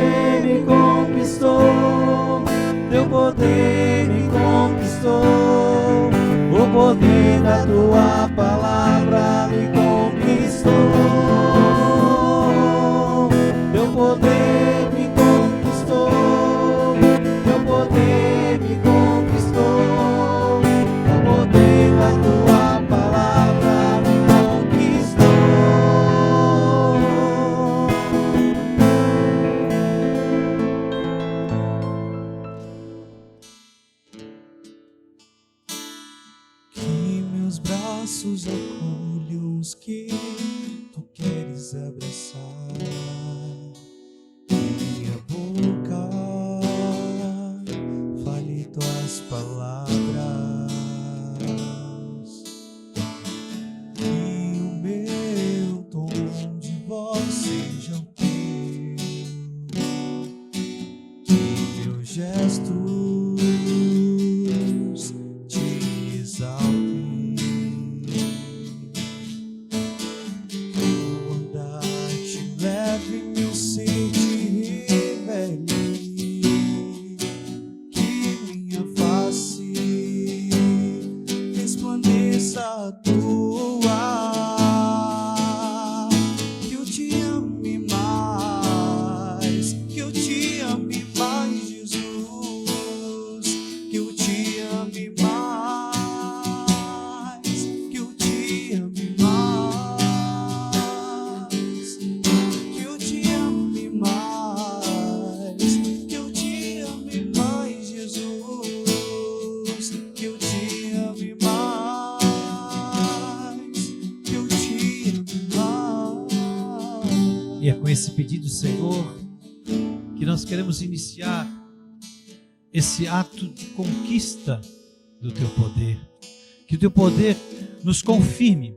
poder me conquistou, teu poder me conquistou, o poder da tua palavra me conquistou, teu poder me conquistou, teu poder me conquistou, o poder da tua palavra me conquistou. Meus braços acolham os que tu queres abraçar, que minha boca fale tuas palavras, que o meu tom de voz seja o teu, que meus gestos te exaltem. E é com esse pedido, Senhor, que nós queremos iniciar esse ato de conquista do Teu poder. Que o Teu poder nos confirme,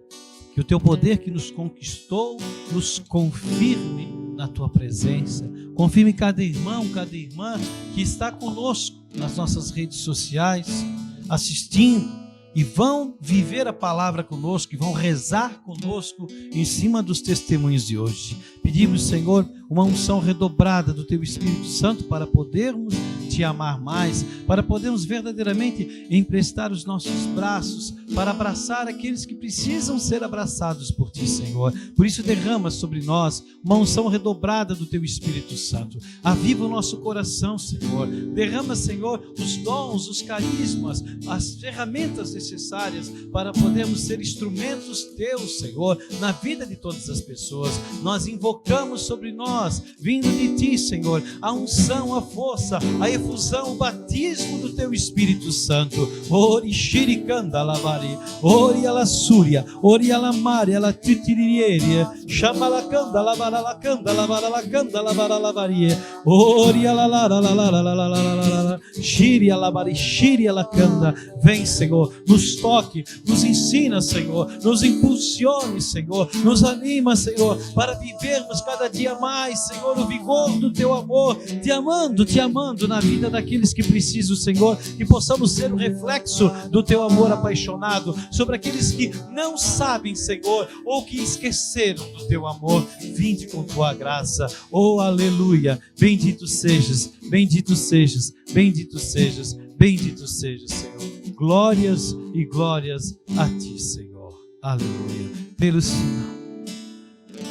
que o Teu poder que nos conquistou, nos confirme na Tua presença. Confirme cada irmão, cada irmã que está conosco nas nossas redes sociais, assistindo, e vão viver a palavra conosco, e vão rezar conosco em cima dos testemunhos de hoje. Pedimos, Senhor, uma unção redobrada do Teu Espírito Santo para podermos Te amar mais, para podermos verdadeiramente emprestar os nossos braços, para abraçar aqueles que precisam ser abraçados por Ti, Senhor. Por isso derrama sobre nós uma unção redobrada do Teu Espírito Santo. Aviva o nosso coração, Senhor. Derrama, Senhor, os dons, os carismas, as ferramentas necessárias para podermos ser instrumentos Teus, Senhor, na vida de todas as pessoas. Nós invocamos sobre nós, vindo de Ti, Senhor, a unção, a força, a efusão, o batismo do Teu Espírito Santo. Ori shirikanda lavari, ori ala súria, ori ala mari, ala titirieria, chamalacanda lavaralacanda lavaralacanda lavaralavaria, ori ala la la la la la la la la, shiri alavari, shiri alacanda. Vem, Senhor, nos toque, nos ensina, Senhor, nos impulsione, Senhor, nos anima, Senhor, para vivermos cada dia mais, Senhor, o vigor do Teu amor, Te amando na vida daqueles que precisam, Senhor, que possamos ser o reflexo do Teu amor apaixonado sobre aqueles que não sabem, Senhor, ou que esqueceram do Teu amor. Vinde com Tua graça, oh aleluia, bendito sejas, bendito sejas, bendito sejas, bendito sejas, Senhor. Glórias e glórias a Ti, Senhor, aleluia. Pelo sinal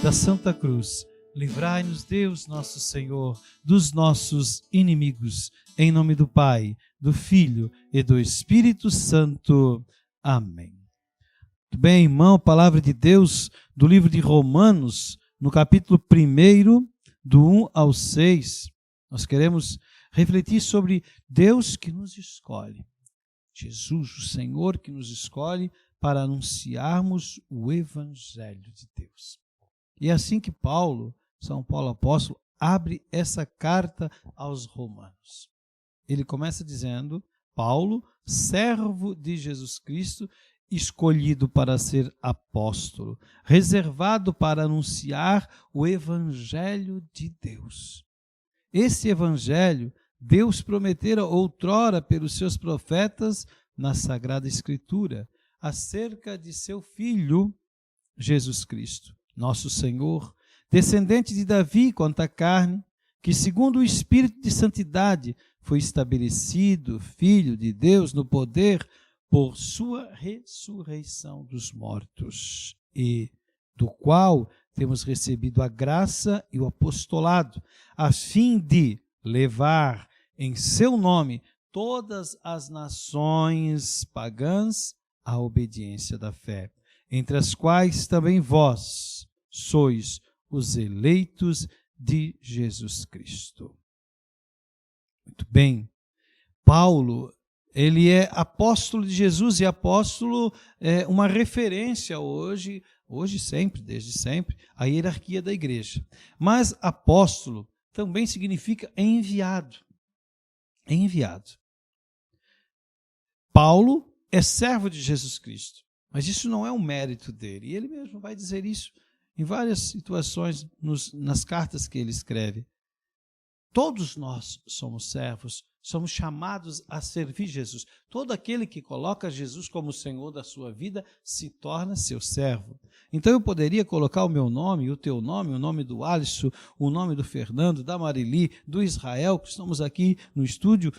da Santa Cruz, livrai-nos, Deus nosso Senhor, dos nossos inimigos, em nome do Pai, do Filho e do Espírito Santo. Amém. Muito bem, irmão, palavra de Deus do livro de Romanos, no capítulo 1, do 1 ao 6. Nós queremos refletir sobre Deus que nos escolhe. Jesus, o Senhor que nos escolhe para anunciarmos o Evangelho de Deus. E é assim que São Paulo apóstolo, abre essa carta aos Romanos. Ele começa dizendo: Paulo, servo de Jesus Cristo, escolhido para ser apóstolo, reservado para anunciar o Evangelho de Deus. Esse Evangelho Deus prometera outrora pelos seus profetas na Sagrada Escritura, acerca de seu Filho, Jesus Cristo, nosso Senhor, descendente de Davi quanto à carne, que segundo o Espírito de Santidade foi estabelecido Filho de Deus no poder por sua ressurreição dos mortos, e do qual temos recebido a graça e o apostolado, a fim de levar em seu nome todas as nações pagãs à obediência da fé, entre as quais também vós sois os eleitos de Jesus Cristo. Muito bem. Paulo, ele é apóstolo de Jesus, e apóstolo é uma referência hoje sempre, desde sempre, à hierarquia da igreja. Mas apóstolo também significa enviado. Enviado. Paulo é servo de Jesus Cristo, mas isso não é um mérito dele. E ele mesmo vai dizer isso em várias situações nas cartas que ele escreve. Todos nós somos servos, somos chamados a servir Jesus. Todo aquele que coloca Jesus como Senhor da sua vida se torna seu servo. Então eu poderia colocar o meu nome, o teu nome, o nome do Alisson, o nome do Fernando, da Marili, do Israel, que estamos aqui no estúdio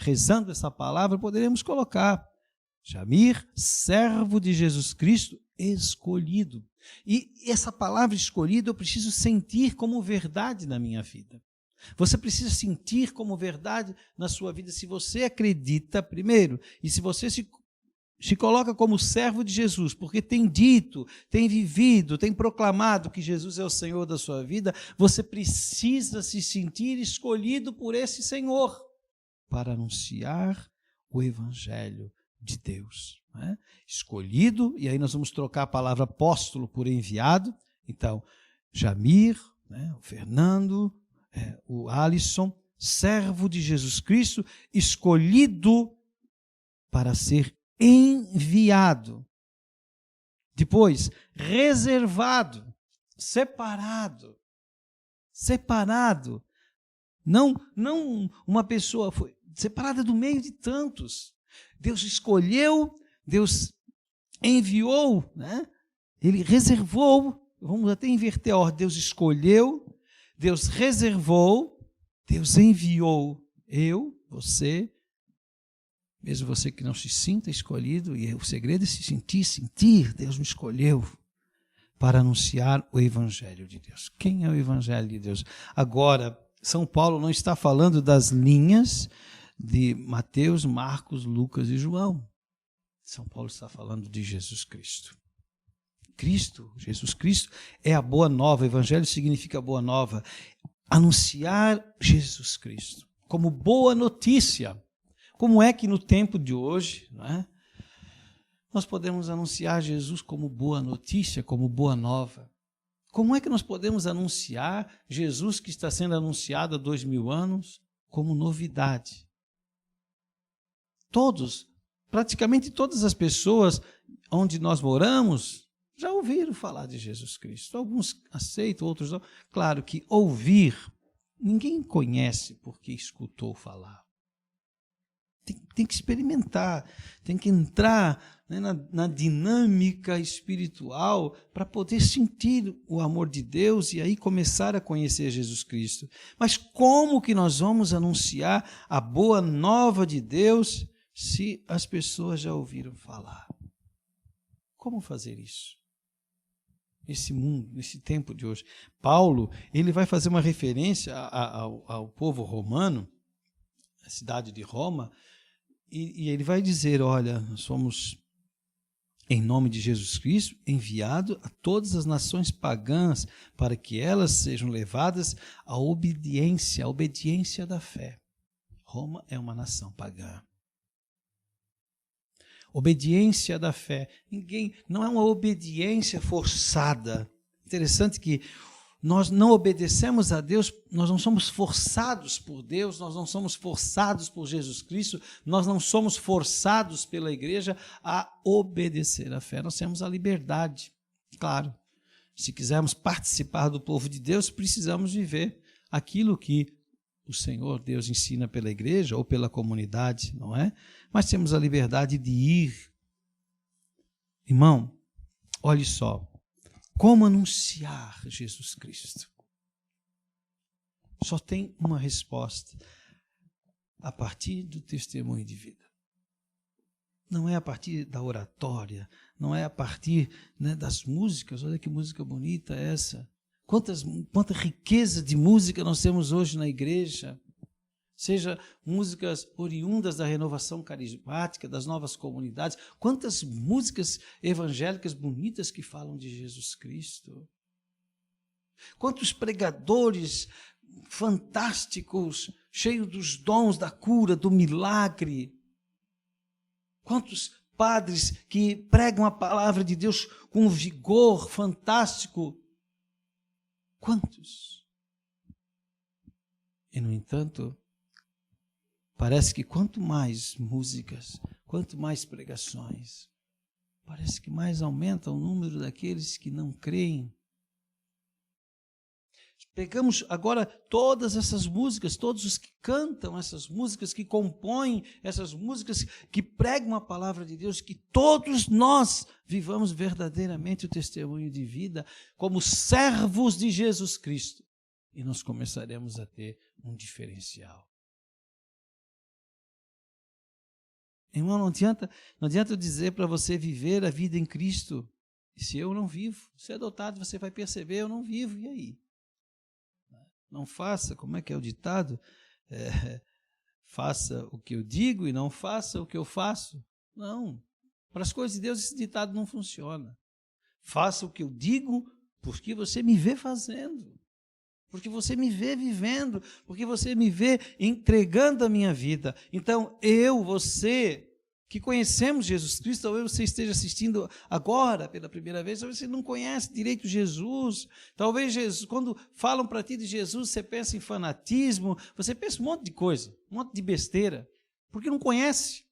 rezando essa palavra, poderíamos colocar Jamir, servo de Jesus Cristo, escolhido. E essa palavra escolhido eu preciso sentir como verdade na minha vida. Você precisa sentir como verdade na sua vida. Se você acredita, primeiro, e se você se coloca como servo de Jesus, porque tem dito, tem vivido, tem proclamado que Jesus é o Senhor da sua vida, você precisa se sentir escolhido por esse Senhor para anunciar o Evangelho de Deus. Né? Escolhido, e aí nós vamos trocar a palavra apóstolo por enviado. Então, Jamir, né, o Fernando, o Alisson, servo de Jesus Cristo, escolhido para ser enviado. Depois, reservado, separado. Não uma pessoa foi separada do meio de tantos. Deus escolheu, Deus enviou, né? Ele reservou. Vamos até inverter a ordem. Deus escolheu, Deus reservou, Deus enviou. Eu, você, mesmo você que não se sinta escolhido, e o segredo é se sentir, Deus me escolheu para anunciar o Evangelho de Deus. Quem é o Evangelho de Deus? Agora, São Paulo não está falando das linhas de Mateus, Marcos, Lucas e João. São Paulo está falando de Jesus Cristo. Jesus Cristo é a boa nova. Evangelho significa boa nova. Anunciar Jesus Cristo como boa notícia. Como é que no tempo de hoje, não é, nós podemos anunciar Jesus como boa notícia, como boa nova? Como é que nós podemos anunciar Jesus que está sendo anunciado há 2000 anos como novidade? Praticamente todas as pessoas onde nós moramos já ouviram falar de Jesus Cristo. Alguns aceitam, outros não. Claro que ouvir, ninguém conhece porque escutou falar. Tem que experimentar, tem que entrar, né, na dinâmica espiritual para poder sentir o amor de Deus e aí começar a conhecer Jesus Cristo. Mas como que nós vamos anunciar a boa nova de Deus se as pessoas já ouviram falar? Como fazer isso? Nesse mundo, nesse tempo de hoje. Paulo, ele vai fazer uma referência ao povo romano, a cidade de Roma, e ele vai dizer, olha, nós somos, em nome de Jesus Cristo, enviado a todas as nações pagãs para que elas sejam levadas à obediência da fé. Roma é uma nação pagã. Obediência da fé. Não é uma obediência forçada. Interessante que nós não obedecemos a Deus, nós não somos forçados por Deus, nós não somos forçados por Jesus Cristo, nós não somos forçados pela igreja a obedecer à fé. Nós temos a liberdade. Claro, se quisermos participar do povo de Deus, precisamos viver aquilo que o Senhor Deus ensina pela igreja ou pela comunidade, não é? Mas temos a liberdade de ir. Irmão, olhe só, como anunciar Jesus Cristo? só tem uma resposta: a partir do testemunho de vida. Não é a partir da oratória, não é a partir, né, das músicas. Olha que música bonita essa. Quanta riqueza de música nós temos hoje na igreja. Seja músicas oriundas da renovação carismática, das novas comunidades. Quantas músicas evangélicas bonitas que falam de Jesus Cristo. Quantos pregadores fantásticos, cheios dos dons da cura, do milagre. Quantos padres que pregam a palavra de Deus com vigor fantástico. Quantos? E, no entanto, parece que quanto mais músicas, quanto mais pregações, parece que mais aumenta o número daqueles que não creem. Pegamos agora todas essas músicas, todos os que cantam essas músicas, que compõem essas músicas, que pregam a palavra de Deus, que todos nós vivamos verdadeiramente o testemunho de vida como servos de Jesus Cristo. E nós começaremos a ter um diferencial. Irmão, não adianta eu dizer para você viver a vida em Cristo, e se eu não vivo, se é adotado, você vai perceber, eu não vivo, e aí? Não faça, como é que é o ditado? Faça o que eu digo e não faça o que eu faço. Não, para as coisas de Deus esse ditado não funciona. Faça o que eu digo porque você me vê fazendo, porque você me vê vivendo, porque você me vê entregando a minha vida. Então, você que conhecemos Jesus Cristo, talvez você esteja assistindo agora pela primeira vez, talvez você não conhece direito Jesus, talvez Jesus, quando falam para ti de Jesus, você pensa em fanatismo, você pensa um monte de coisa, um monte de besteira, porque não conhece.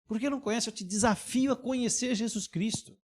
Porque não conhece, eu te desafio a conhecer Jesus Cristo.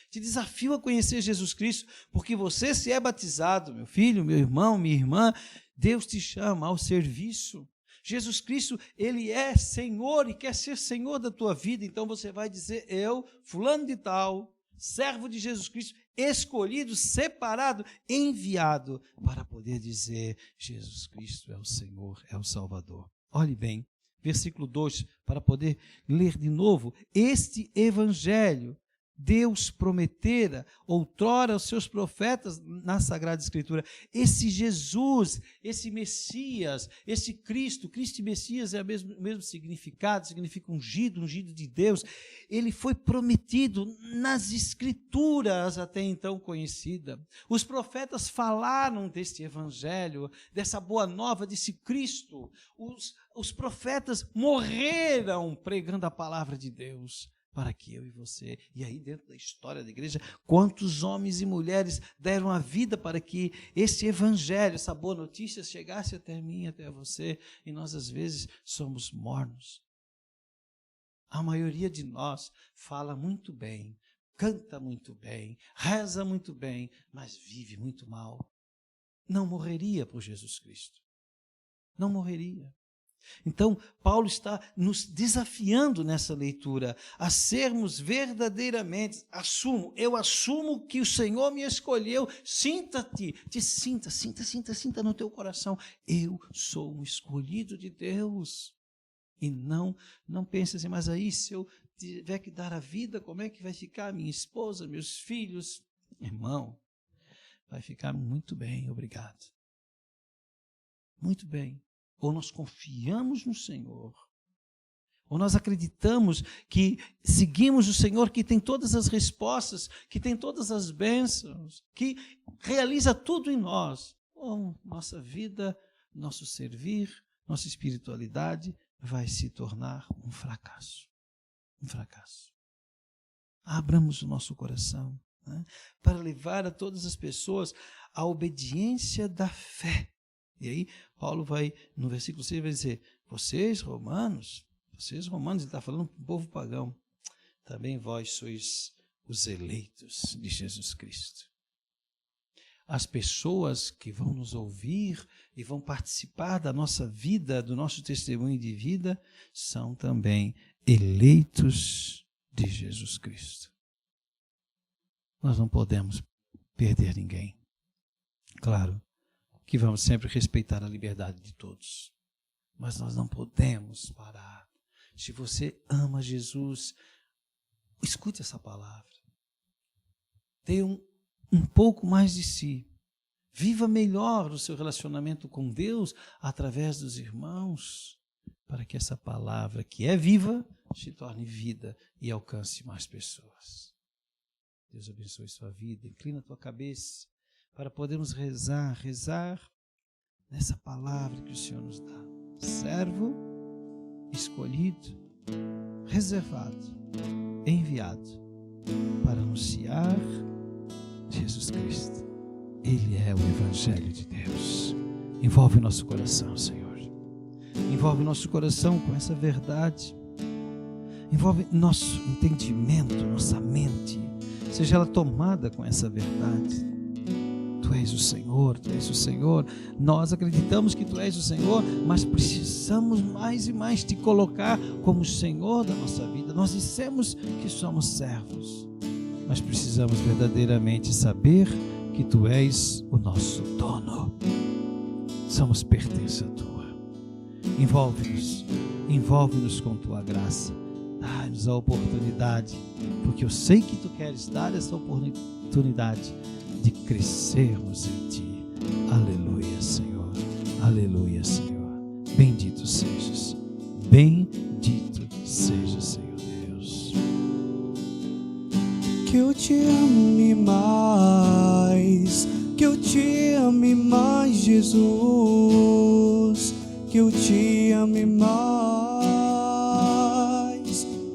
Te desafio a conhecer Jesus Cristo, porque você, se é batizado, meu filho, meu irmão, minha irmã, Deus te chama ao serviço. Jesus Cristo, Ele é Senhor e quer ser Senhor da tua vida. Então você vai dizer: eu, fulano de tal, servo de Jesus Cristo, escolhido, separado, enviado, para poder dizer: Jesus Cristo é o Senhor, é o Salvador. Olhe bem, versículo 2, para poder ler de novo. Este evangelho Deus prometera outrora aos seus profetas na Sagrada Escritura. Esse Jesus, esse Messias, esse Cristo e Messias é o mesmo significado, significa ungido de Deus. Ele foi prometido nas Escrituras até então conhecida. Os profetas falaram deste evangelho, dessa boa nova, desse Cristo. Os profetas morreram pregando a palavra de Deus, para que eu e você, e aí dentro da história da igreja, quantos homens e mulheres deram a vida para que esse evangelho, essa boa notícia chegasse até mim, até você, e nós às vezes somos mornos. A maioria de nós fala muito bem, canta muito bem, reza muito bem, mas vive muito mal. Não morreria por Jesus Cristo. Não morreria. Então, Paulo está nos desafiando nessa leitura a sermos verdadeiramente, eu assumo que o Senhor me escolheu, sinta no teu coração, eu sou um escolhido de Deus. E não pense assim, mas aí se eu tiver que dar a vida, como é que vai ficar minha esposa, meus filhos? Irmão, vai ficar muito bem, obrigado. Muito bem. Ou nós confiamos no Senhor, ou nós acreditamos que seguimos o Senhor, que tem todas as respostas, que tem todas as bênçãos, que realiza tudo em nós. Ou nossa vida, nosso servir, nossa espiritualidade vai se tornar um fracasso. Um fracasso. Abramos o nosso coração, né, para levar a todas as pessoas à obediência da fé. E aí, Paulo vai, no versículo 6, vai dizer: vocês romanos, ele está falando para o povo pagão, também vós sois os eleitos de Jesus Cristo. As pessoas que vão nos ouvir e vão participar da nossa vida, do nosso testemunho de vida, são também eleitos de Jesus Cristo. Nós não podemos perder ninguém. Claro, que vamos sempre respeitar a liberdade de todos. Mas nós não podemos parar. Se você ama Jesus, escute essa palavra. Dê um pouco mais de si. Viva melhor o seu relacionamento com Deus através dos irmãos, para que essa palavra que é viva se torne vida e alcance mais pessoas. Deus abençoe sua vida. Inclina a tua cabeça para podermos rezar nessa palavra que o Senhor nos dá. Servo, escolhido, reservado, enviado para anunciar Jesus Cristo. Ele é o Evangelho de Deus. Envolve o nosso coração, Senhor. Envolve o nosso coração com essa verdade. Envolve nosso entendimento, nossa mente. Seja ela tomada com essa verdade. Tu és o Senhor, Tu és o Senhor. Nós acreditamos que Tu és o Senhor, mas precisamos mais e mais Te colocar como o Senhor da nossa vida. Nós dissemos que somos servos, mas precisamos verdadeiramente saber que Tu és o nosso dono. Somos pertença Tua. Envolve-nos com Tua graça. Dá-nos a oportunidade, porque eu sei que Tu queres dar essa oportunidade de crescermos em Ti. Aleluia, Senhor. Aleluia, Senhor. Bendito sejas. Bendito seja, Senhor Deus. Que eu te ame mais, que eu te ame mais, Jesus. Que eu te ame mais,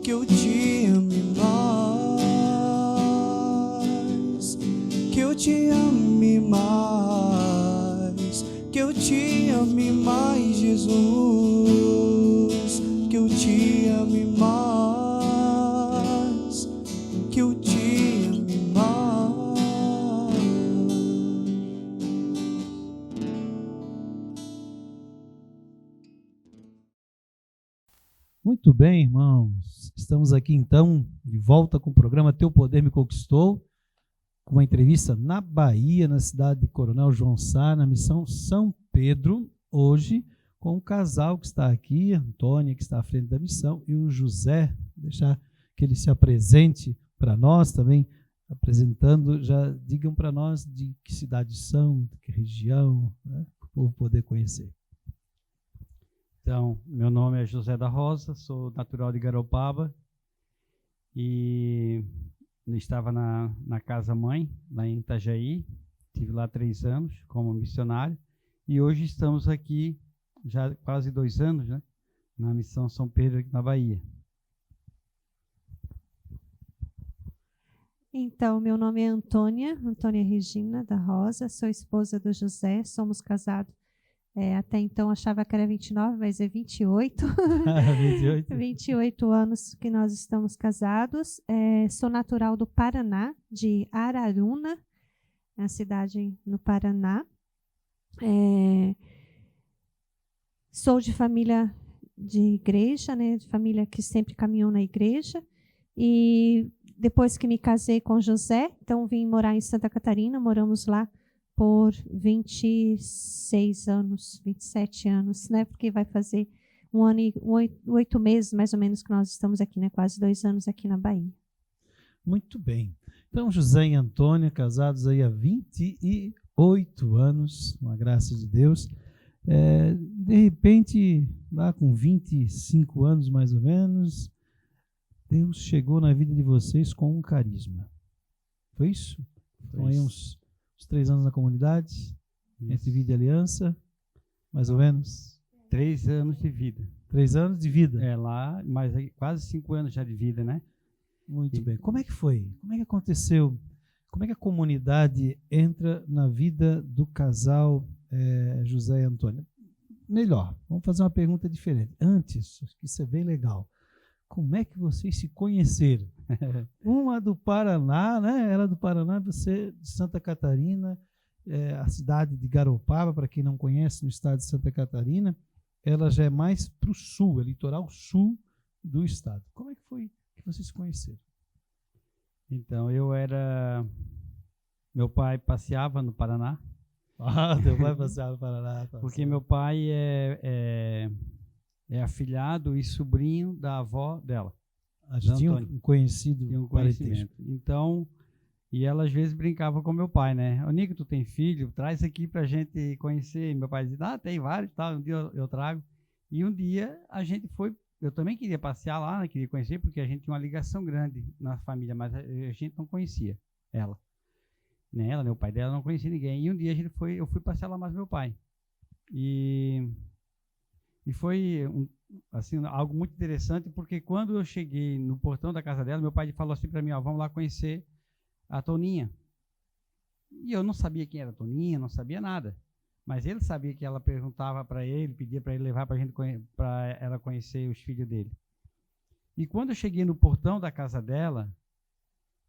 que eu te ame mais, que eu te ame mais, que eu te ame mais, Jesus. Que eu te ame mais, que eu te ame mais. Muito bem, irmãos. Estamos aqui então de volta com o programa Teu Poder Me Conquistou, com uma entrevista na Bahia, na cidade de Coronel João Sá, na missão São Pedro, hoje com o casal que está aqui, a Antônia, que está à frente da missão, e o José. Vou deixar que ele se apresente para nós também, apresentando, já digam para nós de que cidade são, de que região, né, para o povo poder conhecer. Então, meu nome é José da Rosa, sou natural de Garopaba e estava na casa-mãe, lá em Itajaí, estive lá 3 anos como missionário e hoje estamos aqui, já quase 2 anos, né, na missão São Pedro, aqui na Bahia. Então, meu nome é Antônia Regina da Rosa, sou esposa do José, somos casados. Até então achava que era 29, mas é 28. 28 anos que nós estamos casados. Sou natural do Paraná, de Araruna, a cidade no Paraná. Sou de família de igreja, né, de família que sempre caminhou na igreja. E depois que me casei com José, então vim morar em Santa Catarina, moramos lá por 26 anos, 27 anos, né? Porque vai fazer 1 ano e 8 meses, mais ou menos, que nós estamos aqui, né? Quase 2 anos aqui na Bahia. Muito bem. Então, José e Antônia, casados aí há 28 anos, com a graça de Deus. De repente, lá com 25 anos, mais ou menos, Deus chegou na vida de vocês com um carisma. Foi isso? Então, aí uns 3 anos na comunidade, isso. Entre vida e aliança, mais ou menos? 3 anos de vida. 3 anos de vida? Lá, mas quase 5 anos já de vida, né? Muito bem. Como é que foi? Como é que aconteceu? Como é que a comunidade entra na vida do casal José e Antônia? Melhor, vamos fazer uma pergunta diferente. Antes, isso é bem legal. Como é que vocês se conheceram? Uma do Paraná, né? Ela do Paraná, você de Santa Catarina, a cidade de Garopaba, para quem não conhece, no estado de Santa Catarina, ela já é mais para o sul, é litoral sul do estado. Como é que foi que vocês se conheceram? Então, meu pai passeava no Paraná Teu pai passeava no Paraná. Tá Porque certo. meu pai é afilhado e sobrinho da avó dela. Acho que tinha Antônio. um conhecido Tinha um parentesco. conhecimento. Então, e ela às vezes brincava com meu pai, né? Ô, Nico, tu tem filho? Traz aqui pra gente conhecer. E meu pai dizia, tem vários, tá? Um dia eu trago. E um dia a gente foi, eu também queria passear lá, né? Queria conhecer, porque a gente tinha uma ligação grande na família, mas a gente não conhecia ela. Nem ela, nem o pai dela, não conhecia ninguém. E um dia eu fui passear lá mais meu pai. E foi assim, algo muito interessante, porque quando eu cheguei no portão da casa dela, meu pai falou assim para mim, ó, vamos lá conhecer a Toninha. E eu não sabia quem era a Toninha, não sabia nada. Mas ele sabia que ela perguntava para ele, pedia para ele levar para ela conhecer os filhos dele. E quando eu cheguei no portão da casa dela,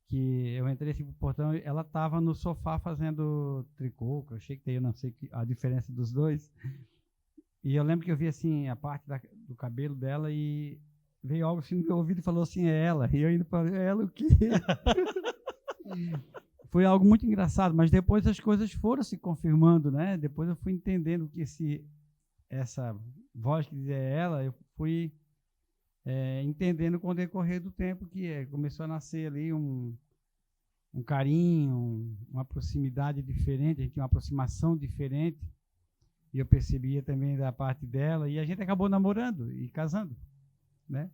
que eu entrei assim pro portão, ela estava no sofá fazendo tricô, crochê, que eu não sei a diferença dos dois. E eu lembro que eu vi assim a parte do cabelo dela e veio algo assim no meu ouvido e falou assim, é ela. E eu ainda falei, é ela o quê? Foi algo muito engraçado, mas depois as coisas foram se confirmando, né? Depois eu fui entendendo que essa voz que dizia é ela, eu fui entendendo com o decorrer do tempo que começou a nascer ali um carinho, uma proximidade diferente, a gente tinha uma aproximação diferente. E eu percebia também da parte dela, e a gente acabou namorando e casando, né?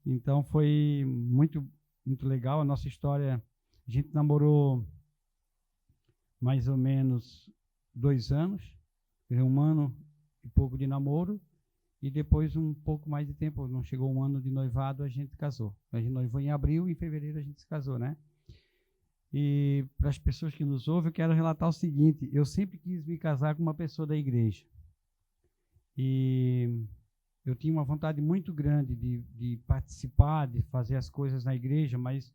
Então foi muito, muito legal a nossa história. A gente namorou mais ou menos 2 anos, 1 ano e pouco de namoro, e depois um pouco mais de tempo, não chegou 1 ano de noivado, a gente casou. A gente noivou em abril e em fevereiro a gente se casou, né? E para as pessoas que nos ouvem, eu quero relatar o seguinte, eu sempre quis me casar com uma pessoa da igreja. E eu tinha uma vontade muito grande de participar, de fazer as coisas na igreja, mas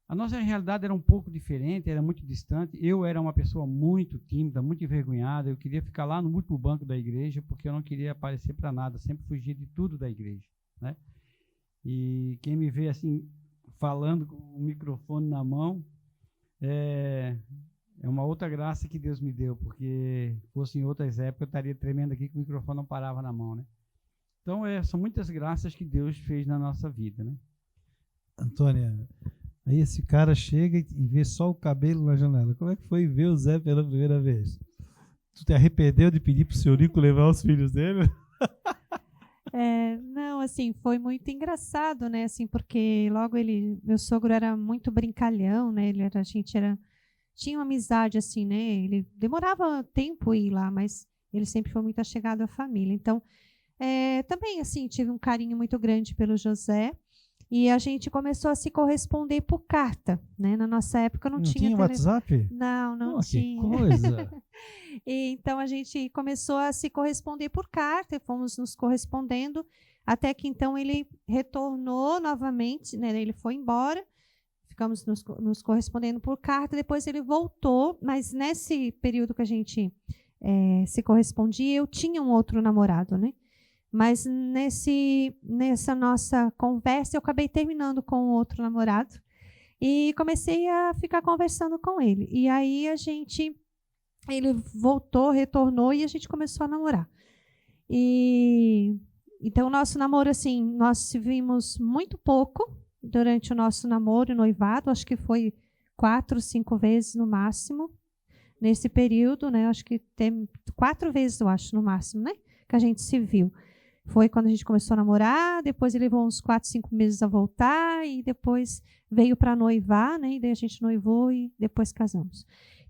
a nossa realidade era um pouco diferente, era muito distante. Eu era uma pessoa muito tímida, muito envergonhada, eu queria ficar lá no último banco da igreja, porque eu não queria aparecer para nada, sempre fugia de tudo da igreja, né? E quem me vê assim, falando com o microfone na mão, é uma outra graça que Deus me deu, porque fosse em outras épocas eu estaria tremendo aqui que o microfone não parava na mão, né? Então, são muitas graças que Deus fez na nossa vida, né? Antônia, aí esse cara chega e vê só o cabelo na janela. Como é que foi ver o Zé pela primeira vez? Tu te arrependeu de pedir pro seu Nico levar os filhos dele? Não, assim, foi muito engraçado, né, assim, porque logo meu sogro era muito brincalhão, né, tinha uma amizade, assim, né, ele demorava tempo ir lá, mas ele sempre foi muito achegado à família, então, também, assim, tive um carinho muito grande pelo José, e a gente começou a se corresponder por carta, né, na nossa época não tinha WhatsApp? Não tinha. Que coisa! E, então a gente começou a se corresponder por carta e fomos nos correspondendo até que então ele retornou novamente, né? Ele foi embora, ficamos nos correspondendo por carta, depois ele voltou, mas nesse período que a gente se correspondia, eu tinha um outro namorado, né? Mas nessa nossa conversa eu acabei terminando com o outro namorado e comecei a ficar conversando com ele. E aí ele voltou, retornou e a gente começou a namorar. Então, o nosso namoro, assim, nós se vimos muito pouco durante o nosso namoro e noivado, acho que foi 4, 5 vezes no máximo, nesse período, né? Acho que tem 4 vezes, eu acho, no máximo, né? Que a gente se viu. Foi quando a gente começou a namorar, depois ele levou uns 4, 5 meses a voltar, e depois veio para noivar, né? E daí a gente noivou e depois casamos.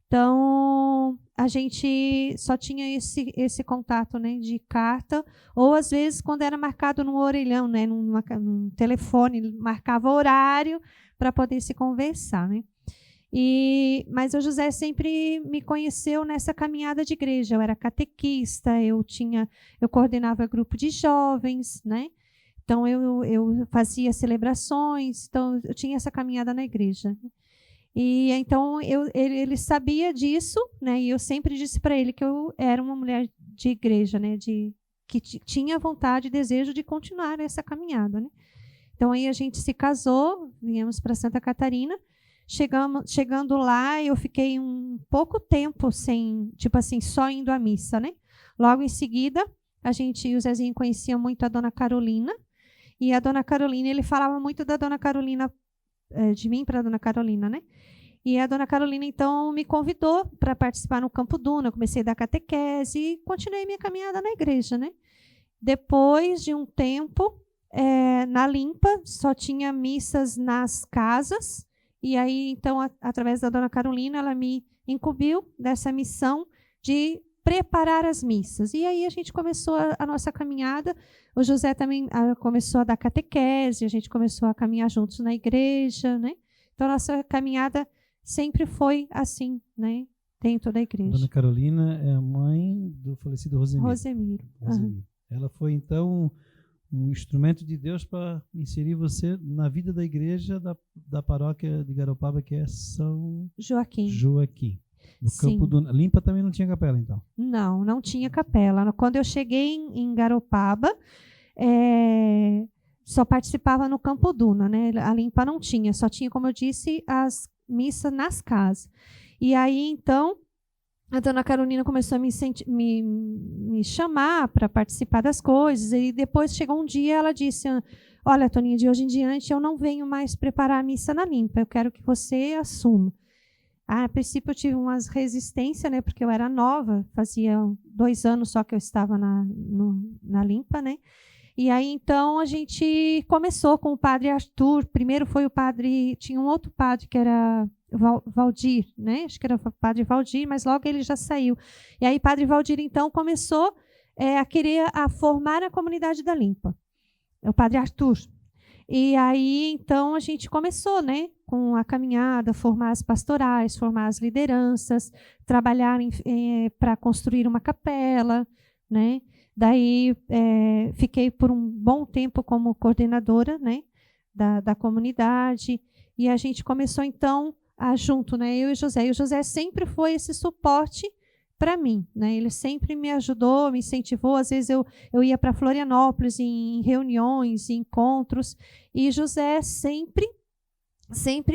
Então, a gente só tinha esse contato, né, de carta, ou às vezes quando era marcado no orelhão, né, num telefone, marcava horário para poder se conversar, né? Mas o José sempre me conheceu nessa caminhada de igreja. Eu era catequista, eu coordenava grupo de jovens, né? Então eu fazia celebrações, então eu tinha essa caminhada na igreja. E então ele sabia disso, né? E eu sempre disse para ele que eu era uma mulher de igreja, né? Que tinha vontade e desejo de continuar essa caminhada, né? Então aí a gente se casou, viemos para Santa Catarina. Chegando lá, eu fiquei um pouco tempo sem, tipo assim, só indo à missa, né? Logo em seguida, o Zezinho conhecia muito a Dona Carolina, e a Dona Carolina, ele falava muito da Dona Carolina, de mim para a Dona Carolina, né? E a Dona Carolina, então, me convidou para participar no Campo Duna. Eu comecei a dar catequese e continuei minha caminhada na igreja, né? Depois de um tempo, na Limpa, só tinha missas nas casas. E aí, então, através da Dona Carolina, ela me incumbiu dessa missão de preparar as missas. E aí a gente começou a nossa caminhada. O José também começou a dar catequese, a gente começou a caminhar juntos na igreja, né? Então, a nossa caminhada sempre foi assim, né? Dentro da igreja. Dona Carolina é a mãe do falecido Rosemiro. Rosemiro. Rosemiro. Ela foi, então, um instrumento de Deus para inserir você na vida da igreja da paróquia de Garopaba, que é São Joaquim. No Campo Duna. Limpa também não tinha capela, então? Não tinha capela. Quando eu cheguei em Garopaba, só participava no Campo Duna, né? A Limpa não tinha, só tinha, como eu disse, as missas nas casas. E aí, então, a Dona Carolina começou a me chamar para participar das coisas, e depois chegou um dia, ela disse: olha, Toninha, de hoje em diante eu não venho mais preparar a missa na Limpa, eu quero que você assuma. A princípio eu tive umas resistências, né, porque eu era nova, fazia 2 anos só que eu estava na Limpa, né? E aí, então, a gente começou com o padre Arthur. Primeiro foi o padre... Tinha um outro padre que era Valdir, né? Acho que era o padre Valdir, mas logo ele já saiu. E aí, padre Valdir, então, começou a querer formar a comunidade da Limpa. É o padre Arthur. E aí, então, a gente começou, né? Com a caminhada, formar as pastorais, formar as lideranças, trabalhar para construir uma capela, né? Daí, fiquei por um bom tempo como coordenadora, né, da comunidade, e a gente começou, então, junto, né, eu e o José. E o José sempre foi esse suporte para mim, né? Ele sempre me ajudou, me incentivou. Às vezes eu ia para Florianópolis em reuniões, em encontros, e José sempre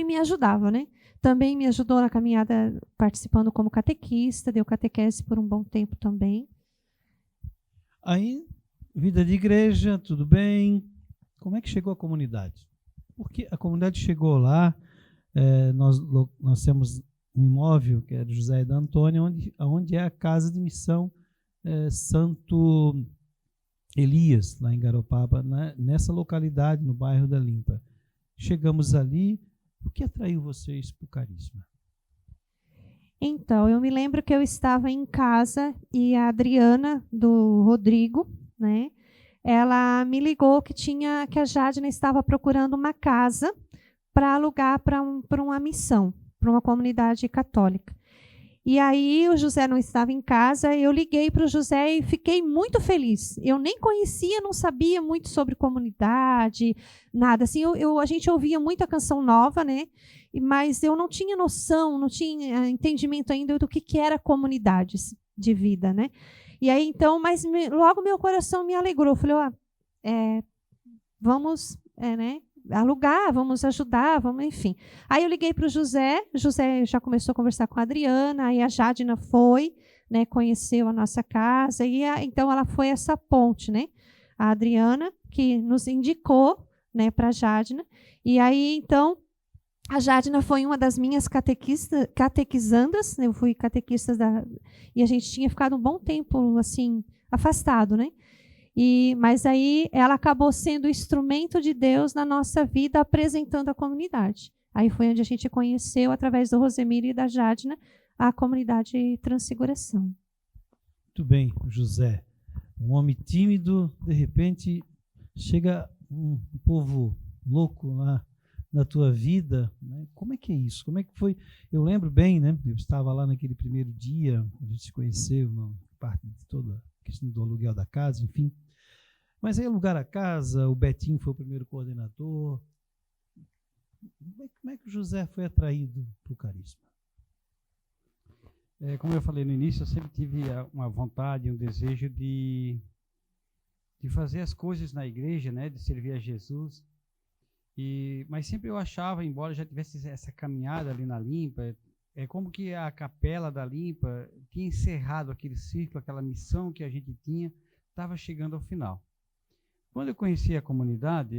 me ajudava, né? Também me ajudou na caminhada participando como catequista, deu catequese por um bom tempo também. Aí, vida de igreja, tudo bem. Como é que chegou a comunidade? Porque a comunidade chegou lá, nós temos um imóvel, que é do José e da Antônia, onde é a casa de missão Santo Elias, lá em Garopaba, nessa localidade, no bairro da Limpa. Chegamos ali. O que atraiu vocês para o carisma? Então, eu me lembro que eu estava em casa e a Adriana, do Rodrigo, né, ela me ligou que a Jadna estava procurando uma casa para alugar para uma missão, para uma comunidade católica. E aí o José não estava em casa, eu liguei para o José e fiquei muito feliz. Eu nem conhecia, não sabia muito sobre comunidade, nada. Assim, a gente ouvia muita canção nova, né? Mas eu não tinha noção, não tinha entendimento ainda do que era comunidades de vida, né? E aí, então, mas logo meu coração me alegrou. Eu falei, vamos, né? Alugar, vamos ajudar, enfim. Aí eu liguei para o José já começou a conversar com a Adriana, aí a Jadna foi, né, conheceu a nossa casa, e então ela foi essa ponte, né? A Adriana, que nos indicou, né, para a Jadna, e aí, então, a Jadna foi uma das minhas catequizandas, né? Eu fui catequista e a gente tinha ficado um bom tempo, assim, afastado, né? Mas aí ela acabou sendo o instrumento de Deus na nossa vida, apresentando a comunidade. Aí foi onde a gente conheceu, através do Rosemiro e da Jadna, a comunidade Transfiguração. Muito bem, José. Um homem tímido, de repente, chega um povo louco lá na tua vida, né? Como é que é isso? Como é que foi? Eu lembro bem, né? Eu estava lá naquele primeiro dia, a gente se conheceu, parte de toda a questão do aluguel da casa, enfim. Mas aí alugar a casa, o Betinho foi o primeiro coordenador. Como é que o José foi atraído para o carisma? Como eu falei no início, eu sempre tive uma vontade, um desejo de fazer as coisas na igreja, né, de servir a Jesus. Mas sempre eu achava, embora já tivesse essa caminhada ali na Limpa, é como que a capela da Limpa tinha encerrado aquele ciclo, aquela missão que a gente tinha, estava chegando ao final. Quando eu conheci a comunidade,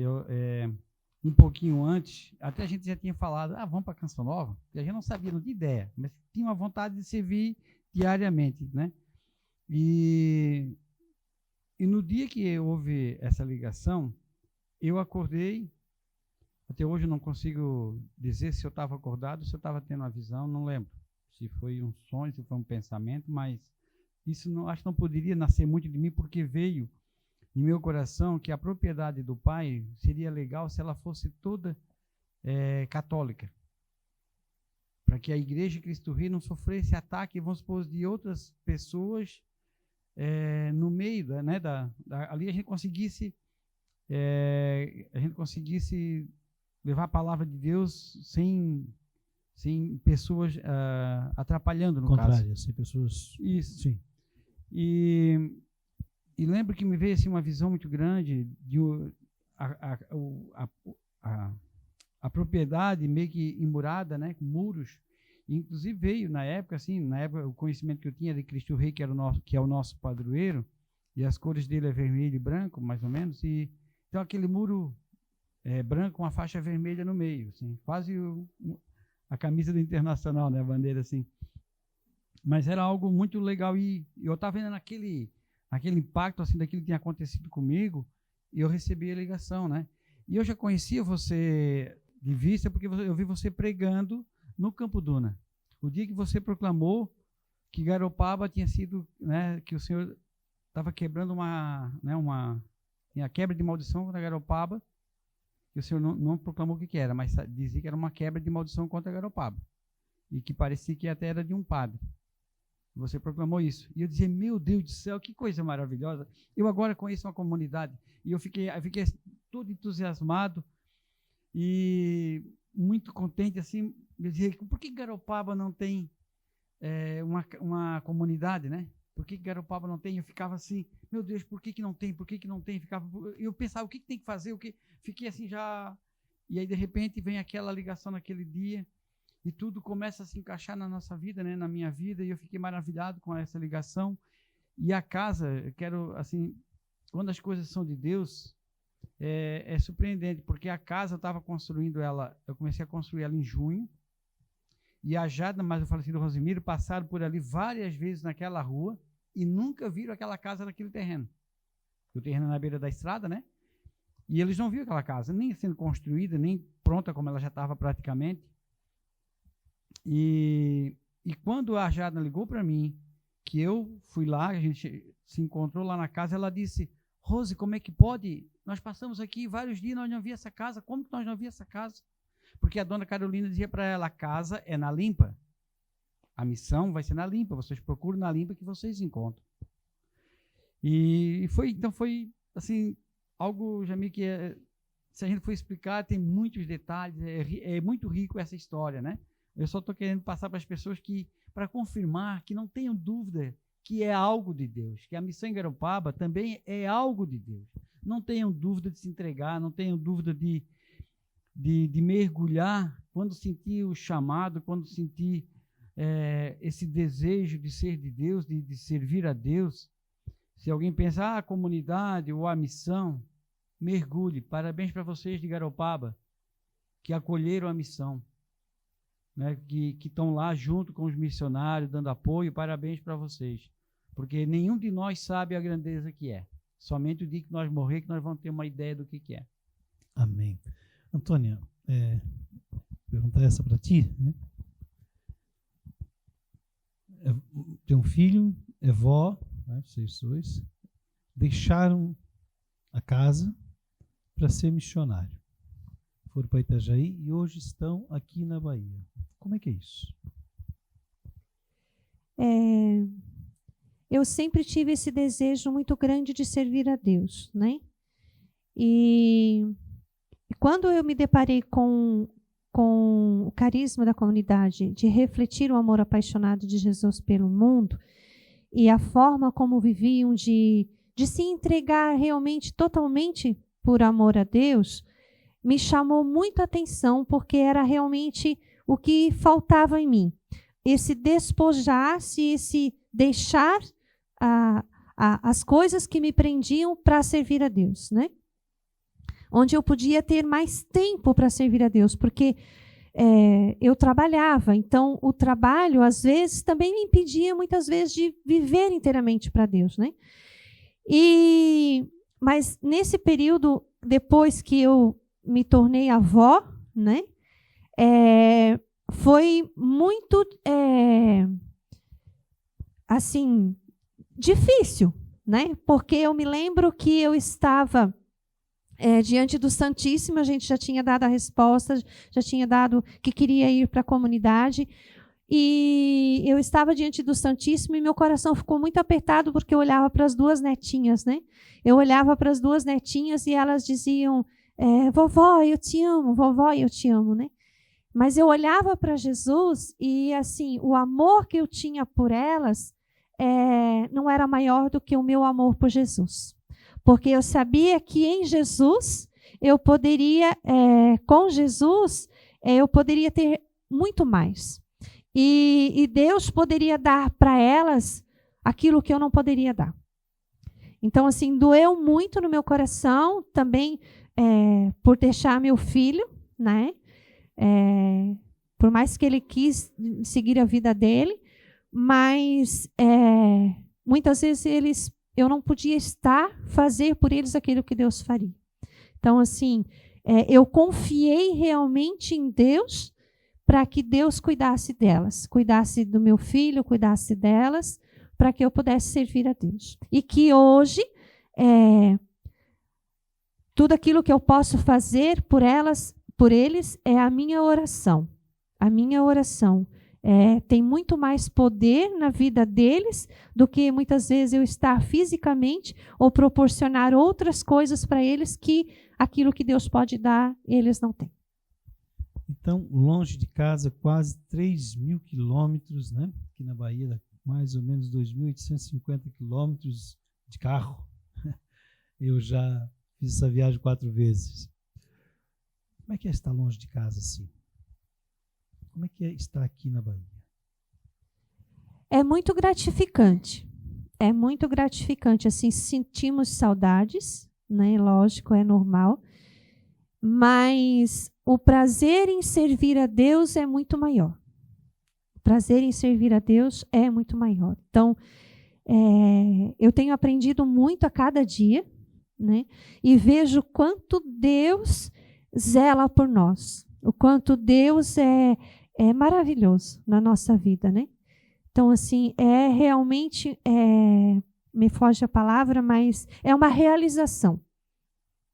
um pouquinho antes, até a gente já tinha falado, vamos para a Canção Nova, e a gente não sabia, não tinha ideia, mas tinha uma vontade de servir diariamente, né? E no dia que houve essa ligação, eu acordei. Até hoje eu não consigo dizer se eu estava acordado, se eu estava tendo uma visão, não lembro. Se foi um sonho, se foi um pensamento, mas isso acho que não poderia nascer muito de mim, porque veio em meu coração que a propriedade do Pai seria legal se ela fosse toda católica. Para que a Igreja Cristo Rei não sofresse ataque, vamos supor, de outras pessoas no meio, ali a gente conseguisse levar a palavra de Deus sem pessoas atrapalhando, no caso. Contrário, sem pessoas... Isso. Sim. E lembro que me veio assim, uma visão muito grande de a propriedade meio que emurada, né, com muros. E, inclusive veio na época, o conhecimento que eu tinha de Cristo Rei, que é o nosso padroeiro, e as cores dele é vermelho e branco, mais ou menos, e então aquele muro branco com uma faixa vermelha no meio, assim, quase a camisa do Internacional, né, a bandeira assim. Mas era algo muito legal e eu estava vendo aquele impacto assim daquilo que tinha acontecido comigo e eu recebi a ligação, né? E eu já conhecia você de vista porque eu vi você pregando no Campo Duna. O dia que você proclamou que Garopaba tinha sido, né, que o Senhor estava quebrando tinha quebra de maldição contra Garopaba. Que o Senhor não proclamou o que era, mas dizia que era uma quebra de maldição contra Garopaba. E que parecia que até era de um padre. Você proclamou isso. E eu dizia, meu Deus do céu, que coisa maravilhosa. Eu agora conheço uma comunidade. E eu fiquei todo entusiasmado e muito contente, assim. Eu dizia, por que Garopaba não tem uma comunidade, né? Por que Garopaba não tem? Eu ficava assim, meu Deus, por que não tem? Por que não tem? Eu pensava, o que tem que fazer? Fiquei assim já... E aí, de repente, vem aquela ligação naquele dia e tudo começa a se encaixar na nossa vida, né? Na minha vida, e eu fiquei maravilhado com essa ligação. E a casa, eu quero, assim, quando as coisas são de Deus, é surpreendente, porque a casa eu estava construindo ela, eu comecei a construir ela em junho, e a Jada, mas o falecido Rosemiro, passaram por ali várias vezes naquela rua e nunca viram aquela casa naquele terreno. O terreno é na beira da estrada, né? E eles não viram aquela casa, nem sendo construída, nem pronta como ela já estava praticamente. E quando a Jada ligou para mim, que eu fui lá, a gente se encontrou lá na casa, ela disse, Rose, como é que pode? Nós passamos aqui vários dias, nós não vimos essa casa. Como que nós não vimos essa casa? Porque a dona Carolina dizia para ela, a casa é na Limpa. A missão vai ser na Limpa, vocês procuram na Limpa que vocês encontram. E então foi assim, algo, Jamil, que se a gente for explicar, tem muitos detalhes, é muito rico essa história, né? Eu só estou querendo passar para as pessoas para confirmar, que não tenham dúvida que é algo de Deus, que a missão em Garopaba também é algo de Deus. Não tenham dúvida de se entregar, não tenham dúvida de mergulhar quando sentir o chamado, quando sentir esse desejo de ser de Deus, de servir a Deus. Se alguém pensa, a comunidade ou a missão, mergulhe. Parabéns para vocês de Garopaba, que acolheram a missão, né, que estão lá junto com os missionários, dando apoio. Parabéns para vocês, porque nenhum de nós sabe a grandeza que é. Somente o dia que nós morrer que nós vamos ter uma ideia do que é. Amém. Antônia, perguntar essa para ti, né? Tem um filho, é vó, né, vocês dois, deixaram a casa para ser missionário. Foram para Itajaí e hoje estão aqui na Bahia. Como é que é isso? Eu sempre tive esse desejo muito grande de servir a Deus, né? E quando eu me deparei com o carisma da comunidade de refletir o amor apaixonado de Jesus pelo mundo e a forma como viviam de se entregar realmente, totalmente por amor a Deus, me chamou muito a atenção, porque era realmente o que faltava em mim. Esse despojar-se, esse deixar as coisas que me prendiam para servir a Deus, né? Onde eu podia ter mais tempo para servir a Deus, porque eu trabalhava, então o trabalho, às vezes, também me impedia, muitas vezes, de viver inteiramente para Deus, né? Mas nesse período, depois que eu me tornei avó, né? Foi muito, assim, difícil, né? Porque eu me lembro que eu estava diante do Santíssimo, a gente já tinha dado a resposta, já tinha dado que queria ir para a comunidade, e eu estava diante do Santíssimo e meu coração ficou muito apertado porque eu olhava para as duas netinhas, né? Eu olhava para as duas netinhas e elas diziam, vovó, eu te amo, vovó, eu te amo, né? Mas eu olhava para Jesus e, assim, o amor que eu tinha por elas não era maior do que o meu amor por Jesus. Porque eu sabia que em Jesus, eu poderia, com Jesus, eu poderia ter muito mais. E Deus poderia dar para elas aquilo que eu não poderia dar. Então, assim, doeu muito no meu coração também por deixar meu filho, né? Por mais que ele quis seguir a vida dele, mas muitas vezes eu não podia fazer por eles aquilo que Deus faria. Então, assim, eu confiei realmente em Deus para que Deus cuidasse delas, cuidasse do meu filho, cuidasse delas, para que eu pudesse servir a Deus. E que hoje, tudo aquilo que eu posso fazer por eles, é a minha oração. A minha oração tem muito mais poder na vida deles do que muitas vezes eu estar fisicamente ou proporcionar outras coisas para eles que aquilo que Deus pode dar, eles não têm. Então, longe de casa, quase 3.000 quilômetros, né? Aqui na Bahia, mais ou menos 2.850 quilômetros de carro. Eu já fiz essa viagem 4 vezes. Como é que é estar longe de casa assim? Como é que é estar aqui na Bahia? É muito gratificante. É muito gratificante. Assim, sentimos saudades, né? Lógico, é normal. Mas o prazer em servir a Deus é muito maior. O prazer em servir a Deus é muito maior. Então, eu tenho aprendido muito a cada dia, né? E vejo quanto Deus zela por nós. O quanto Deus é maravilhoso na nossa vida, né? Então, assim, realmente, me foge a palavra, mas é uma realização.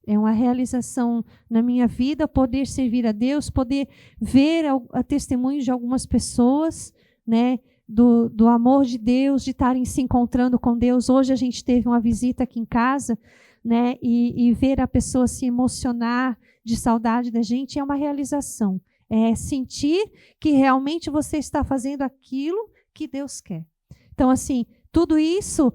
É uma realização na minha vida, poder servir a Deus, poder ver a testemunho de algumas pessoas, né, do amor de Deus, de estarem se encontrando com Deus. Hoje a gente teve uma visita aqui em casa, né, e ver a pessoa se emocionar de saudade da gente é uma realização. É sentir que realmente você está fazendo aquilo que Deus quer. Então, assim, tudo isso,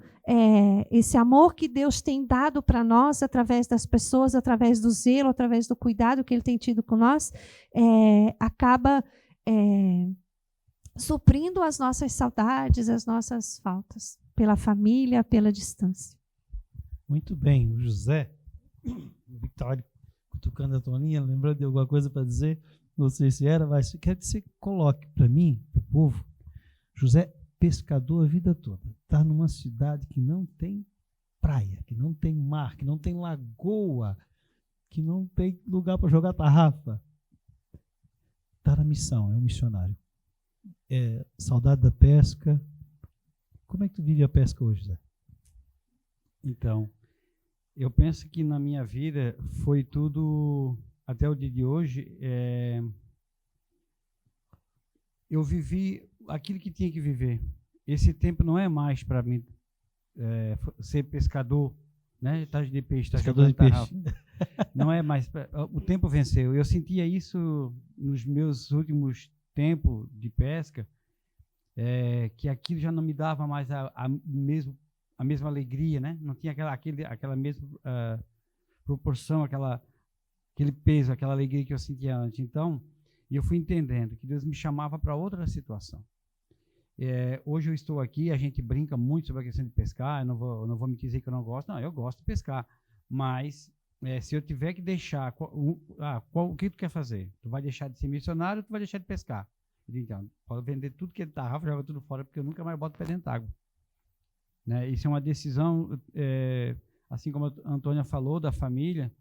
esse amor que Deus tem dado para nós através das pessoas, através do zelo, através do cuidado que Ele tem tido com nós, acaba suprindo as nossas saudades, as nossas faltas, pela família, pela distância. Muito bem. O José, o Victório, cutucando a Toninha, lembrando de alguma coisa para dizer? Não sei se era, mas quero que você coloque para mim, para o povo, José, pescador a vida toda, está numa cidade que não tem praia, que não tem mar, que não tem lagoa, que não tem lugar para jogar tarrafa. Está na missão, é um missionário. Saudade da pesca. Como é que tu vive a pesca hoje, José? Então, eu penso que na minha vida foi tudo, até o dia de hoje, eu vivi aquilo que tinha que viver. Esse tempo não é mais para mim ser pescador, né? Estágio de peixe, pescador de peixe. Não é mais. O tempo venceu. Eu sentia isso nos meus últimos tempos de pesca, que aquilo já não me dava mais a mesma alegria, né? Não tinha aquela mesma proporção, aquela aquele peso, aquela alegria que eu sentia antes. Então, eu fui entendendo que Deus me chamava para outra situação. Hoje eu estou aqui, a gente brinca muito sobre a questão de pescar, eu não vou me dizer que eu não gosto, não, eu gosto de pescar, mas se eu tiver que deixar, o que tu quer fazer? Tu vai deixar de ser missionário ou tu vai deixar de pescar? Eu digo, então, pode vender tudo que ele tarrafa, joga tudo fora, porque eu nunca mais boto o pé dentro d'água. Né? Isso é uma decisão, assim como a Antônia falou, da família,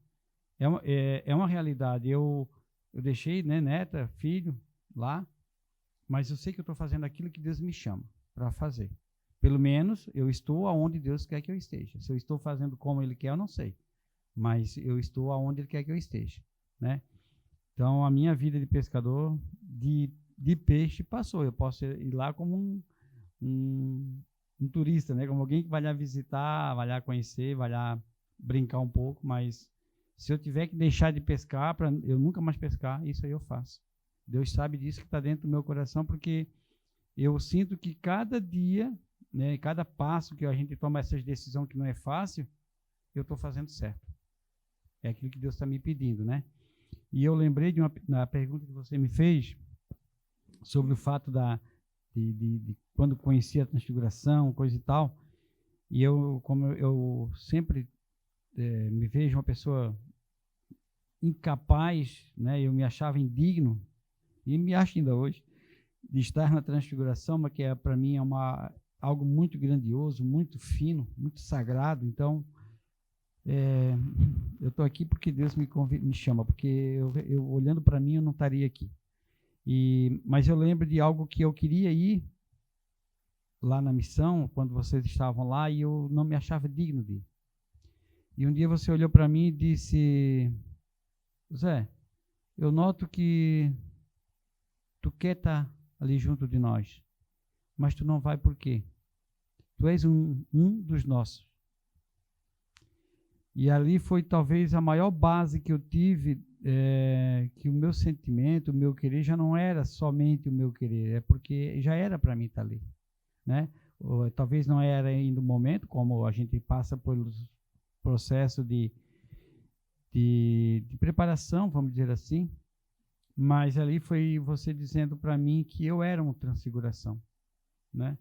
é uma realidade. Eu deixei, né, neta, filho, lá, mas eu sei que eu estou fazendo aquilo que Deus me chama para fazer. Pelo menos eu estou aonde Deus quer que eu esteja. Se eu estou fazendo como Ele quer, eu não sei. Mas eu estou aonde Ele quer que eu esteja. Né? Então, a minha vida de pescador, de peixe, passou. Eu posso ir lá como um turista, né? Como alguém que vai lá visitar, vai lá conhecer, vai lá brincar um pouco, mas se eu tiver que deixar de pescar, para eu nunca mais pescar, isso aí eu faço. Deus sabe disso que está dentro do meu coração, porque eu sinto que cada dia, né, cada passo que a gente toma essas decisões que não é fácil, eu estou fazendo certo. É aquilo que Deus está me pedindo, né? E eu lembrei de uma pergunta que você me fez sobre o fato de quando conheci a transfiguração, coisa e tal, e como eu sempre me vejo uma pessoa incapaz, né? Eu me achava indigno, e me acho ainda hoje, de estar na transfiguração, mas que para mim é algo muito grandioso, muito fino, muito sagrado. Então, eu estou aqui porque Deus me chama, porque eu olhando para mim, eu não estaria aqui. Mas eu lembro de algo que eu queria ir lá na missão, quando vocês estavam lá, e eu não me achava digno de ir. E um dia você olhou para mim e disse: Zé, eu noto que tu quer estar ali junto de nós, mas tu não vai por quê? Tu és um dos nossos. E ali foi talvez a maior base que eu tive, que o meu sentimento, o meu querer já não era somente o meu querer, é porque já era para mim estar ali. Né? Talvez não era ainda o momento, como a gente passa pelos processos de preparação, vamos dizer assim, mas ali foi você dizendo para mim que eu era uma transfiguração, né?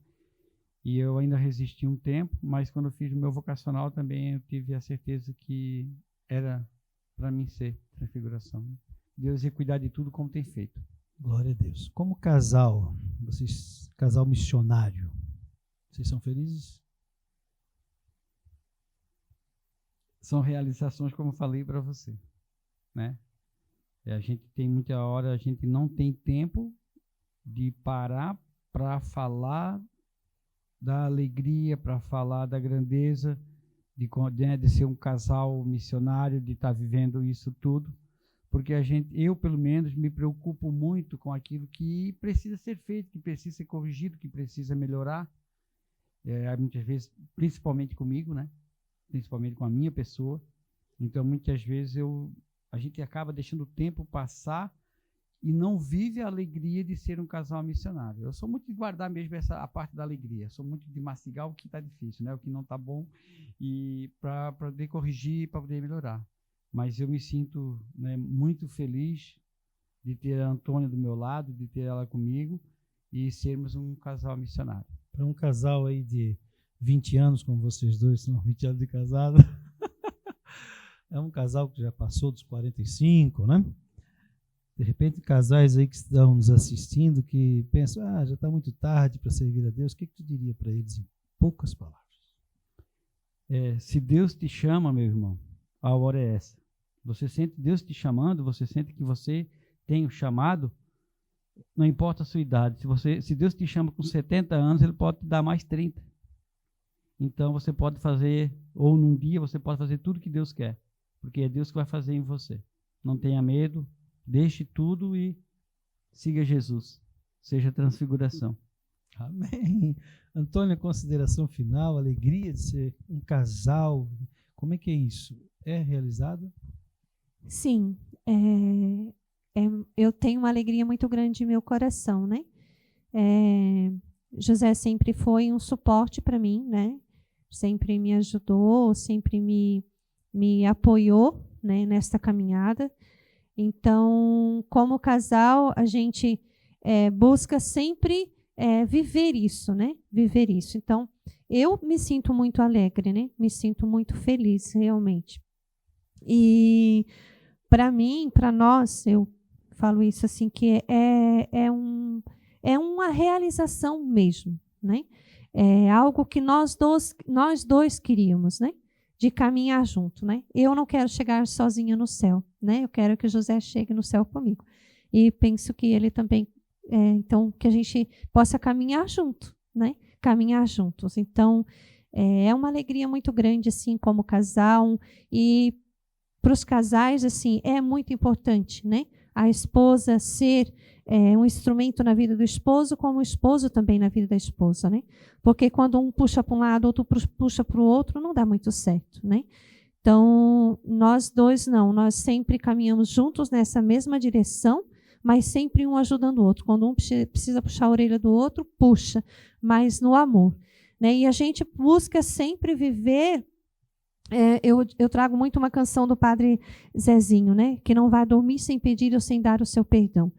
E eu ainda resisti um tempo, mas quando eu fiz o meu vocacional também eu tive a certeza que era para mim ser transfiguração. Deus ia cuidar de tudo como tem feito. Glória a Deus. Como casal, casal missionário, vocês são felizes? São realizações, como eu falei para você, né? A gente tem muita hora, a gente não tem tempo de parar para falar da alegria, para falar da grandeza, de ser um casal missionário, de estar vivendo isso tudo, porque eu pelo menos me preocupo muito com aquilo que precisa ser feito, que precisa ser corrigido, que precisa melhorar, muitas vezes, principalmente comigo, né? Principalmente com a minha pessoa. Então, muitas vezes a gente acaba deixando o tempo passar e não vive a alegria de ser um casal missionário. Eu sou muito de guardar mesmo a parte da alegria, sou muito de mastigar o que está difícil, né? O que não está bom, e para poder corrigir, para poder melhorar. Mas eu me sinto, né, muito feliz de ter a Antônia do meu lado, de ter ela comigo e sermos um casal missionário. Para um casal aí de 20 anos, como vocês dois são 20 anos de casado, é um casal que já passou dos 45, né? De repente, casais aí que estão nos assistindo, que pensam, já está muito tarde para servir a Deus, o que tu diria para eles em poucas palavras? Se Deus te chama, meu irmão, a hora é essa. Você sente Deus te chamando, você sente que você tem o chamado, não importa a sua idade. Se Deus te chama com 70 anos, Ele pode te dar mais 30. Então, você pode fazer, ou num dia, você pode fazer tudo que Deus quer, porque é Deus que vai fazer em você. Não tenha medo, deixe tudo e siga Jesus. Seja transfiguração. Amém. Antônio, consideração final, alegria de ser um casal, como é que é isso? É realizado? Sim, eu tenho uma alegria muito grande em meu coração, né? José sempre foi um suporte para mim, né? Sempre me ajudou, sempre me apoiou, né, nesta caminhada. Então, como casal, a gente busca sempre viver isso, né? Viver isso. Então, eu me sinto muito alegre, né? Me sinto muito feliz, realmente. E para mim, para nós, eu falo isso assim, que é uma realização mesmo, né? É algo que nós dois queríamos, né? De caminhar junto, né? Eu não quero chegar sozinha no céu, né? Eu quero que José chegue no céu comigo. E penso que ele também, então, que a gente possa caminhar junto, né? Caminhar juntos. Então, é uma alegria muito grande, assim, como casal. E para os casais, assim, é muito importante, né? A esposa ser um instrumento na vida do esposo, como o esposo também na vida da esposa, né? Porque quando um puxa para um lado, outro puxa para o outro, não dá muito certo, né? Então, nós dois não, nós sempre caminhamos juntos nessa mesma direção, mas sempre um ajudando o outro. Quando um precisa puxar a orelha do outro, puxa, mas no amor, né? E a gente busca sempre viver. Eu trago muito uma canção do Padre Zezinho, né? Que não vai dormir sem pedir ou sem dar o seu perdão.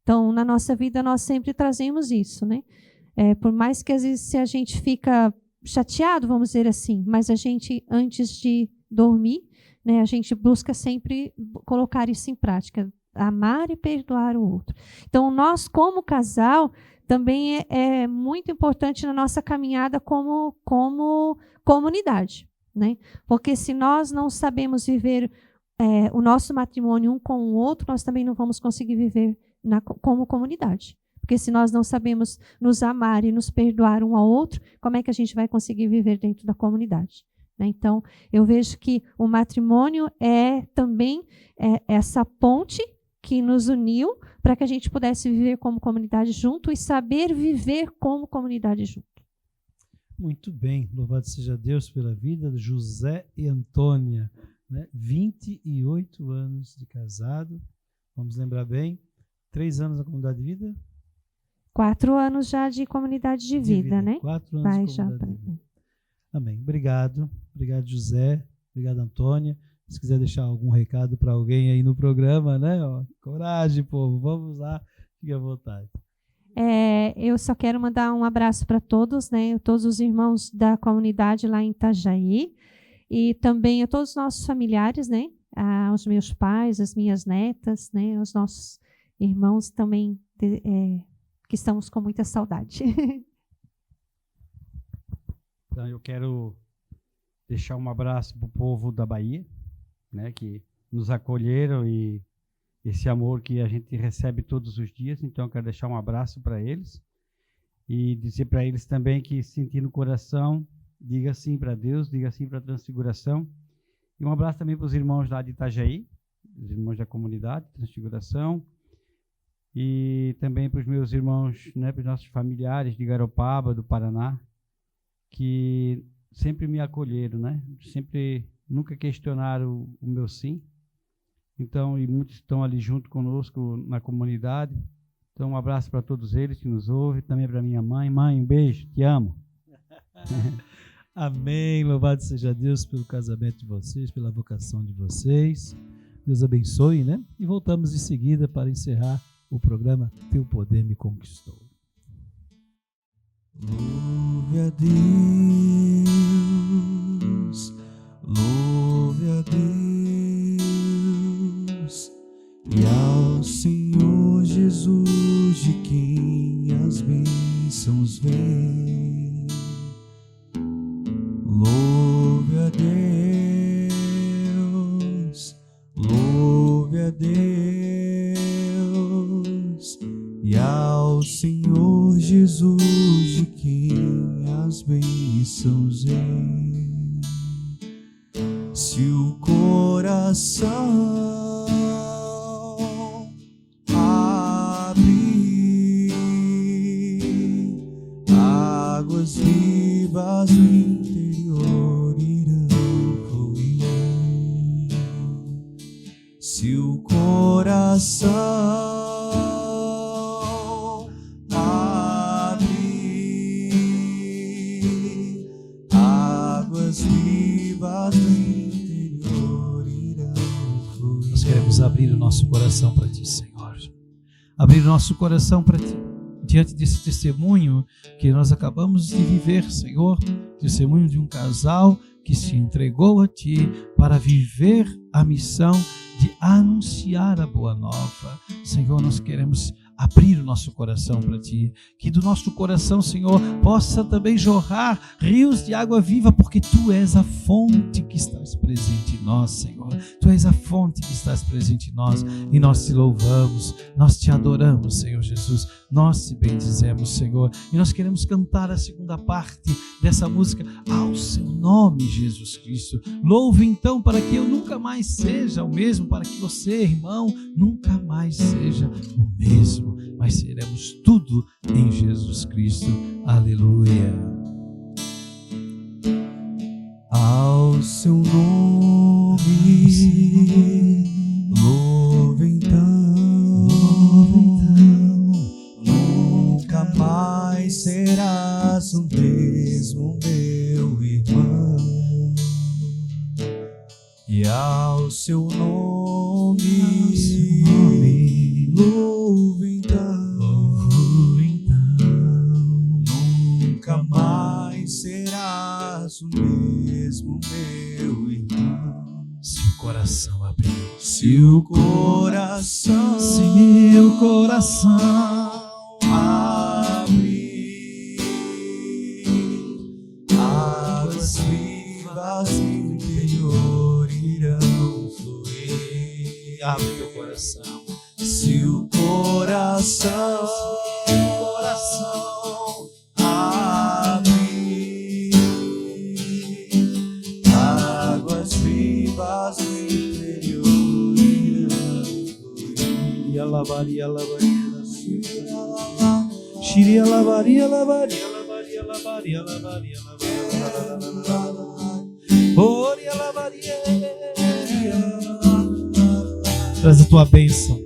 Então, na nossa vida, nós sempre trazemos isso, né? Por mais que às vezes se a gente fica chateado, vamos dizer assim, mas a gente, antes de dormir, né, a gente busca sempre colocar isso em prática, amar e perdoar o outro. Então, nós, como casal, também é muito importante na nossa caminhada como comunidade, né? Porque se nós não sabemos viver o nosso matrimônio um com o outro, nós também não vamos conseguir viver como comunidade. Porque se nós não sabemos nos amar e nos perdoar um ao outro, como é que a gente vai conseguir viver dentro da comunidade? Né? Então, eu vejo que o matrimônio é também essa ponte que nos uniu para que a gente pudesse viver como comunidade junto e saber viver como comunidade junto. Muito bem, louvado seja Deus pela vida de José e Antônia, né? 28 anos de casado, vamos lembrar bem, 3 anos na comunidade de vida? 4 anos já de comunidade de vida, né? 4 anos Vai de já comunidade de vida. Amém. Obrigado José, obrigado Antônia. Se quiser deixar algum recado para alguém aí no programa, né? Ó, coragem, povo, vamos lá, fique à vontade. Eu só quero mandar um abraço para todos, né? Todos os irmãos da comunidade lá em Itajaí e também a todos os nossos familiares, né? Aos meus pais, as minhas netas, né? Aos nossos irmãos também que estamos com muita saudade. Então, eu quero deixar um abraço para o povo da Bahia, né? Que nos acolheram e esse amor que a gente recebe todos os dias. Então, eu quero deixar um abraço para eles e dizer para eles também que, sentir no coração, diga sim para Deus, diga sim para a Transfiguração. E um abraço também para os irmãos lá de Itajaí, os irmãos da comunidade Transfiguração, e também para os meus irmãos, né, para os nossos familiares de Garopaba, do Paraná, que sempre me acolheram, né? Sempre, nunca questionaram o meu sim. Então, e muitos estão ali junto conosco na comunidade. Então, um abraço para todos eles que nos ouvem, também para minha mãe. Mãe, um beijo, te amo. Amém, louvado seja Deus pelo casamento de vocês, pela vocação de vocês. Deus abençoe, né? E voltamos em seguida para encerrar o programa Teu Poder Me Conquistou. Louve a Deus, e ao Senhor Jesus, de quem as bênçãos vêm. Louve a Deus, e ao Senhor Jesus, de quem as bênçãos vêm. Se o coração abrir, águas vivas no interior irão fluir. Se o coração abrir, águas vivas no interior irão abrir o nosso coração para Ti, Senhor. Abrir o nosso coração para Ti. Diante desse testemunho que nós acabamos de viver, Senhor, testemunho de um casal que se entregou a Ti para viver a missão de anunciar a boa nova. Senhor, nós queremos abrir o nosso coração para Ti, que do nosso coração, Senhor, possa também jorrar rios de água viva, porque Tu és a fonte que estás presente em nós, Senhor. Tu és a fonte que estás presente em nós, e nós Te louvamos, nós Te adoramos, Senhor Jesus, nós Te bendizemos, Senhor, e nós queremos cantar a segunda parte dessa música, ao Seu nome, Jesus Cristo. Louve então para que eu nunca mais seja o mesmo, para que você, irmão, nunca mais seja o mesmo, mas seremos tudo em Jesus Cristo. Aleluia. Ao Seu nome, louve então, nunca mais serás o mesmo, meu irmão. E ao Seu nome, louve então, nunca mais serás o mesmo, meu irmão. Se o coração abrir, Se o coração, abrir, águas vivas no interior irão fluir. abre teu coração. Se o coração abrir, águas vivas no interior irão fluir. Alabaria, alabaria, Shiri, alabaria, alabaria, alabaria, alabaria, alabaria, alabaria, Ori, alabaria. Traz a Tua bênção.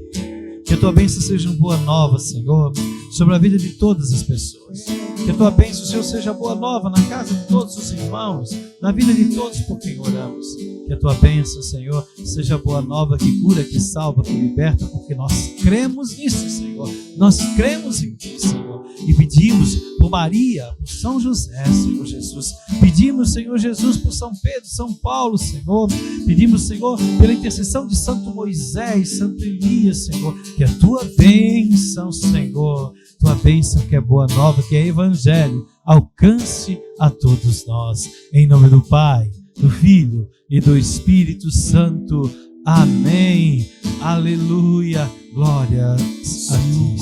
Que a Tua bênção seja uma boa nova, Senhor, sobre a vida de todas as pessoas. Que a Tua bênção, Senhor, seja boa nova na casa de todos os irmãos, na vida de todos por quem oramos. Que a Tua bênção, Senhor, seja boa nova, que cura, que salva, que liberta, porque nós cremos nisso, Senhor. Nós cremos em Ti, Senhor. E pedimos por Maria, por São José, Senhor Jesus. Pedimos, Senhor Jesus, por São Pedro, São Paulo, Senhor. Pedimos, Senhor, pela intercessão de Santo Moisés, Santo Elias, Senhor, que a Tua bênção, Senhor, Tua bênção que é boa nova, que é evangelho, alcance a todos nós. Em nome do Pai, do Filho e do Espírito Santo. Amém. Aleluia. Glória a Ti, Senhor.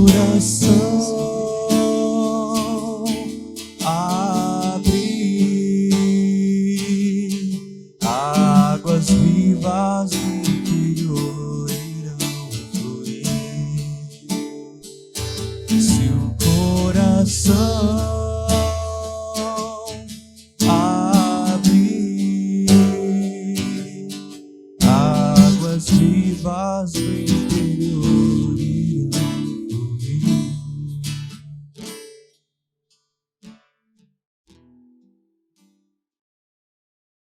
Coração abrir, águas vivas no interior irão fluir. Se o coração abrir, águas vivas no interior